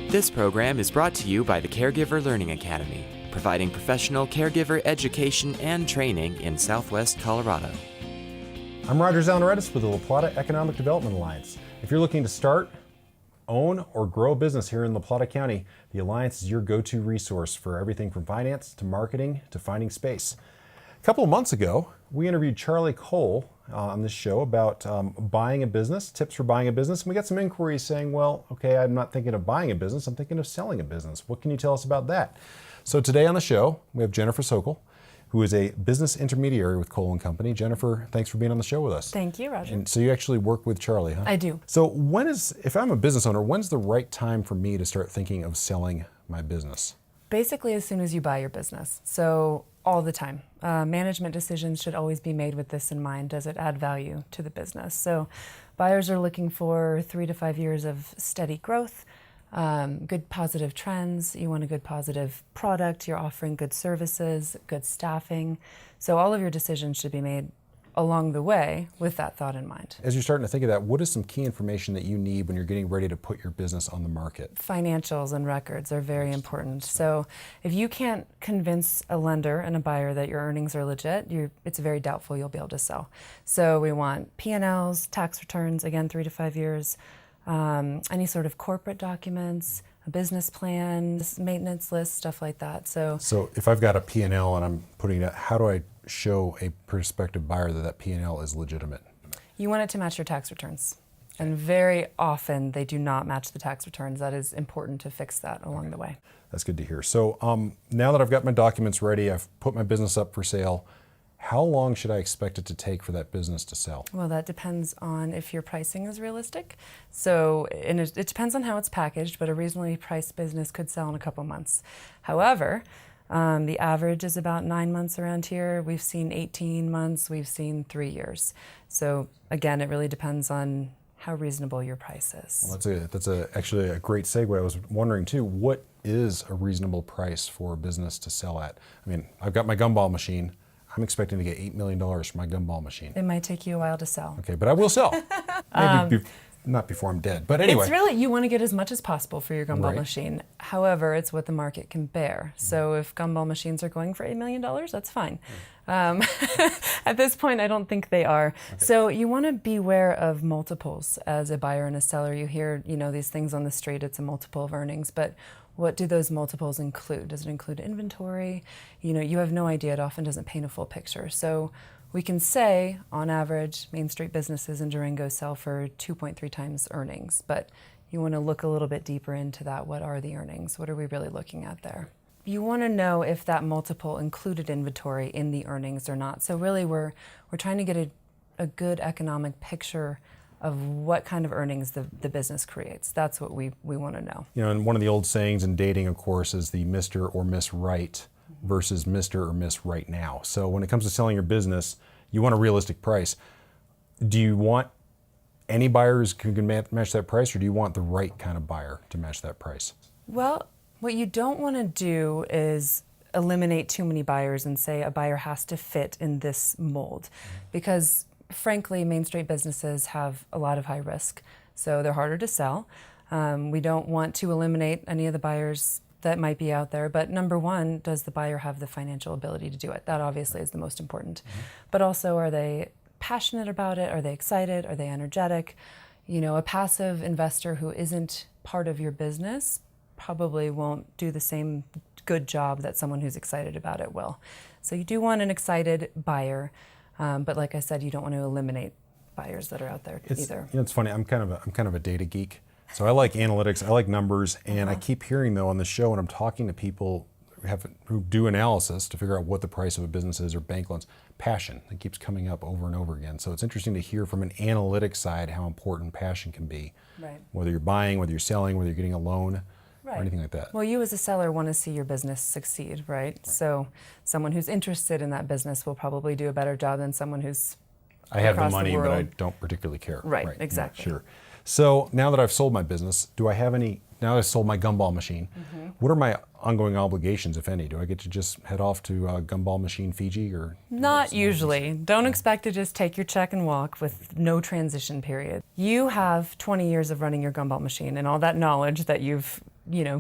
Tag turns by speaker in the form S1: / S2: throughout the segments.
S1: This program is brought to you by the Caregiver Learning Academy, providing professional caregiver education and training in Southwest Colorado.
S2: I'm Roger Zalnaredis with the La Plata Economic Development Alliance. If you're looking to start, own, or grow a business here in La Plata County, the Alliance is your go-to resource for everything from finance to marketing to finding space. A couple of months ago, we interviewed Charlie Cole on this show about buying a business, tips for buying a business. And we got some inquiries saying, well, okay, I'm not thinking of buying a business, I'm thinking of selling a business. What can you tell us about that? So today on the show, we have Jennifer Sokol, who is a business intermediary with Cole & Company. Jennifer, thanks for being on the show with us.
S3: Thank you, Roger.
S2: And so you actually work with Charlie, huh?
S3: I do.
S2: So if I'm a business owner, when's the right time for me to start thinking of selling my business?
S3: Basically, as soon as you buy your business. So all the time. Management decisions should always be made with this in mind. Does it add value to the business? So buyers are looking for 3 to 5 years of steady growth, good positive trends. You want a good positive product. You're offering good services, good staffing. So all of your decisions should be made along the way with that thought in mind.
S2: As you're starting to think of that, what is some key information that you need when you're getting ready to put your business on the market?
S3: Financials and records are very important. So if you can't convince a lender and a buyer that your earnings are legit, it's very doubtful you'll be able to sell. So we want P&Ls, tax returns, again, 3 to 5 years, any sort of corporate documents, a business plan, maintenance list, stuff like that. So
S2: if I've got a P&L and I'm putting it, how do I show a prospective buyer that P&L is legitimate?
S3: You want it to match your tax returns. And very often they do not match the tax returns. That is important to fix that along the way.
S2: That's good to hear. So now that I've got my documents ready, I've put my business up for sale, how long should I expect it to take for that business to sell?
S3: Well, that depends on if your pricing is realistic. So, and it depends on how it's packaged, but a reasonably priced business could sell in a couple months. However, the average is about 9 months around here. We've seen 18 months, we've seen 3 years. So again, it really depends on how reasonable your price is.
S2: Well, that's actually a great segue. I was wondering too, what is a reasonable price for a business to sell at? I mean, I've got my gumball machine. I'm expecting to get $8 million for my gumball machine.
S3: It might take you a while to sell.
S2: Okay, but I will sell. Maybe not before I'm dead, but anyway.
S3: It's really, you want to get as much as possible for your gumball
S2: Right.
S3: machine. However, it's what the market can bear. So if gumball machines are going for $8 million, that's fine. At this point, I don't think they are. Okay. So you want to beware of multiples as a buyer and a seller. You hear, these things on the street, it's a multiple of earnings, but what do those multiples include? Does it include inventory? You have no idea. It often doesn't paint a full picture. So we can say, on average, Main Street businesses in Durango sell for 2.3 times earnings, but you want to look a little bit deeper into that. What are the earnings? What are we really looking at there? You want to know if that multiple included inventory in the earnings or not. So really, we're trying to get a good economic picture of what kind of earnings the business creates. That's what we want to know.
S2: And one of the old sayings in dating, of course, is the Mr. or Miss Right versus Mr. or Miss Right Now. So when it comes to selling your business, you want a realistic price. Do you want any buyers who can match that price, or do you want the right kind of buyer to match that price?
S3: Well, what you don't want to do is eliminate too many buyers and say a buyer has to fit in this mold, because frankly, Main Street businesses have a lot of high risk, so they're harder to sell. We don't want to eliminate any of the buyers that might be out there, but number one, does the buyer have the financial ability to do it? That obviously is the most important. But also, are they passionate about it? Are they excited? Are they energetic? A passive investor who isn't part of your business probably won't do the same good job that someone who's excited about it will. So you do want an excited buyer. But like I said, you don't want to eliminate buyers that are out there either.
S2: It's funny. I'm kind of a data geek, so I like analytics. I like numbers, and I keep hearing though on the show when I'm talking to people who do analysis to figure out what the price of a business is or bank loans. Passion. It keeps coming up over and over again. So it's interesting to hear from an analytics side how important passion can be.
S3: Right.
S2: Whether you're buying, whether you're selling, whether you're getting a loan.
S3: Right.
S2: Or anything like that.
S3: Well, you as a seller want to see your business succeed, right? So someone who's interested in that business will probably do a better job than someone who's
S2: I have the
S3: across
S2: money,
S3: world.
S2: but I don't particularly care.
S3: Right, exactly.
S2: Yeah, sure. So now that I've sold my business, do I have any, now that I've sold my gumball machine, what are my ongoing obligations, if any? Do I get to just head off to Gumball Machine Fiji or?
S3: Not usually. Don't expect to just take your check and walk with no transition period. You have 20 years of running your gumball machine and all that knowledge that you've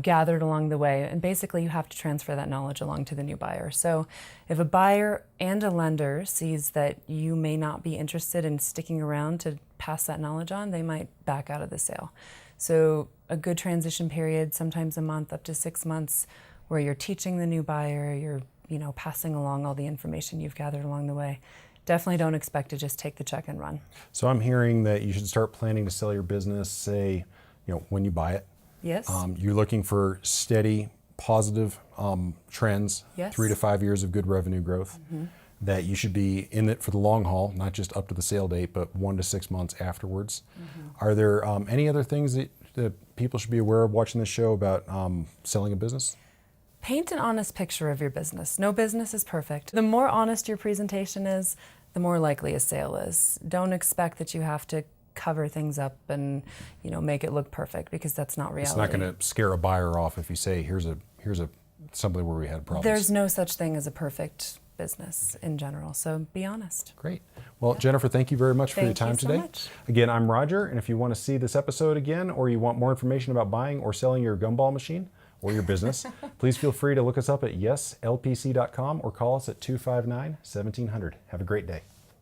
S3: gathered along the way. And basically you have to transfer that knowledge along to the new buyer. So if a buyer and a lender sees that you may not be interested in sticking around to pass that knowledge on, they might back out of the sale. So a good transition period, sometimes a month up to 6 months, where you're teaching the new buyer, you're passing along all the information you've gathered along the way. Definitely don't expect to just take the check and run.
S2: So I'm hearing that you should start planning to sell your business, say, when you buy it.
S3: Yes.
S2: You're looking for steady, positive trends,
S3: Yes.
S2: 3 to 5 years of good revenue growth, that you should be in it for the long haul, not just up to the sale date, but 1 to 6 months afterwards. Are there any other things that people should be aware of watching this show about selling a business?
S3: Paint an honest picture of your business. No business is perfect. The more honest your presentation is, the more likely a sale is. Don't expect that you have to cover things up and make it look perfect, because that's not reality.
S2: It's not going to scare a buyer off if you say, here's a something where we had problems.
S3: There's no such thing as a perfect business in general, so be honest.
S2: Great. Well, Jennifer, thank you very much for your
S3: Thank you
S2: time
S3: so
S2: today.
S3: much.
S2: Again, I'm Roger, and if you want to see this episode again, or you want more information about buying or selling your gumball machine or your business, please feel free to look us up at yeslpc.com or call us at 259-1700. Have a great day.